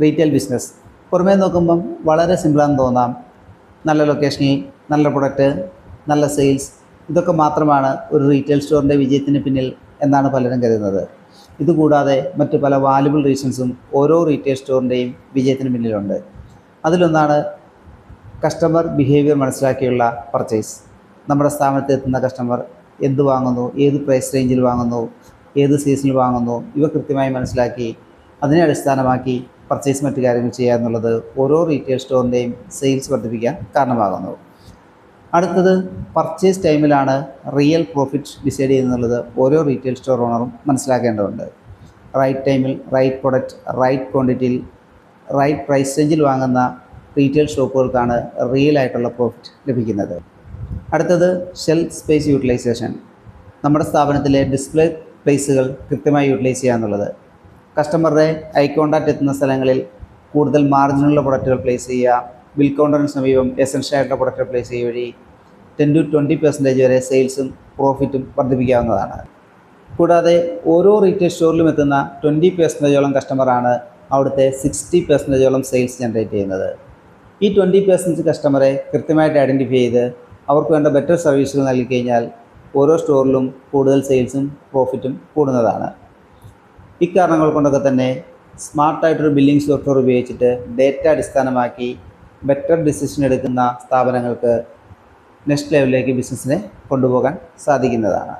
Retail business പുറമേ നോക്കുമ്പം വളരെ സിമ്പിളാണെന്ന് തോന്നാം. നല്ല ലൊക്കേഷനിൽ നല്ല പ്രൊഡക്റ്റ്, നല്ല സെയിൽസ്, ഇതൊക്കെ മാത്രമാണ് ഒരു റീറ്റെയിൽ സ്റ്റോറിൻ്റെ വിജയത്തിന് പിന്നിൽ എന്നാണ് പലരും കരുതുന്നത്. ഇതുകൂടാതെ മറ്റ് പല വാല്യുബിൾ റീസൺസും ഓരോ റീറ്റെയിൽ സ്റ്റോറിൻ്റെയും വിജയത്തിന് പിന്നിലുണ്ട്. അതിലൊന്നാണ് കസ്റ്റമർ ബിഹേവിയർ മനസ്സിലാക്കിയുള്ള പർച്ചേസ്. നമ്മുടെ സ്ഥാപനത്തിൽ എത്തുന്ന കസ്റ്റമർ എന്ത് വാങ്ങുന്നു, ഏത് പ്രൈസ് റേഞ്ചിൽ വാങ്ങുന്നു, ഏത് സീസണിൽ വാങ്ങുന്നു, ഇവ കൃത്യമായി മനസ്സിലാക്കി അതിനെ അടിസ്ഥാനമാക്കി പർച്ചേസ് മറ്റു കാര്യങ്ങൾ ചെയ്യുക എന്നുള്ളത് ഓരോ റീറ്റെയിൽ സ്റ്റോറിൻ്റെയും സെയിൽസ് വർദ്ധിപ്പിക്കാൻ കാരണമാകുന്നു. അടുത്തത് പർച്ചേസ് ടൈമിലാണ് റിയൽ പ്രോഫിറ്റ് ഡിസൈഡ് ചെയ്യുന്നുള്ളത് ഓരോ റീറ്റെയിൽ സ്റ്റോർ ഓണറും മനസ്സിലാക്കേണ്ടതുണ്ട്. റൈറ്റ് ടൈമിൽ റൈറ്റ് പ്രൊഡക്റ്റ് റൈറ്റ് ക്വാണ്ടിറ്റിയിൽ റൈറ്റ് പ്രൈസ് റേഞ്ചിൽ വാങ്ങുന്ന റീറ്റെയിൽ ഷോപ്പുകൾക്കാണ് റിയൽ ആയിട്ടുള്ള പ്രോഫിറ്റ് ലഭിക്കുന്നത്. അടുത്തത് ഷെൽഫ് സ്പേസ് യൂട്ടിലൈസേഷൻ. നമ്മുടെ സ്ഥാപനത്തിലെ ഡിസ്പ്ലേ പ്ലേസുകൾ കൃത്യമായി യൂട്ടിലൈസ് ചെയ്യുക എന്നുള്ളത്. കസ്റ്റമറുടെ ഐ കോണ്ടാക്റ്റ് എത്തുന്ന സ്ഥലങ്ങളിൽ കൂടുതൽ മാർജിനുള്ള പ്രൊഡക്റ്റുകൾ പ്ലേസ് ചെയ്യുക, ബിൽ കൗണ്ടറിന് സമീപം എസൻഷ്യൽ ആയിട്ടുള്ള പ്രൊഡക്റ്റുകൾ പ്ലേസ് ചെയ്യുക വഴി 10-20% വരെ സെയിൽസും പ്രോഫിറ്റും വർദ്ധിപ്പിക്കാവുന്നതാണ്. കൂടാതെ ഓരോ റീറ്റെയിൽ സ്റ്റോറിലും എത്തുന്ന 20% കസ്റ്റമറാണ് അവിടുത്തെ 60% സെയിൽസ് ജനറേറ്റ് ചെയ്യുന്നത്. ഈ 20% കസ്റ്റമറെ കൃത്യമായിട്ട് ഐഡൻറ്റിഫൈ ചെയ്ത് അവർക്ക് വേണ്ട ബെറ്റർ സർവീസുകൾ നൽകിക്കഴിഞ്ഞാൽ ഓരോ സ്റ്റോറിലും കൂടുതൽ സെയിൽസും പ്രോഫിറ്റും കൂടുന്നതാണ്. ഇക്കാരണങ്ങൾ കൊണ്ടൊക്കെ തന്നെ സ്മാർട്ടായിട്ടൊരു ബില്ലിംഗ് സോഫ്റ്റ്വെയർ ഉപയോഗിച്ചിട്ട് ഡേറ്റ അടിസ്ഥാനമാക്കി ബെറ്റർ ഡിസിഷൻ എടുക്കുന്ന സ്ഥാപനങ്ങൾക്ക് നെക്സ്റ്റ് ലെവലിലേക്ക് ബിസിനസ്സിനെ കൊണ്ടുപോകാൻ സാധിക്കുന്നതാണ്.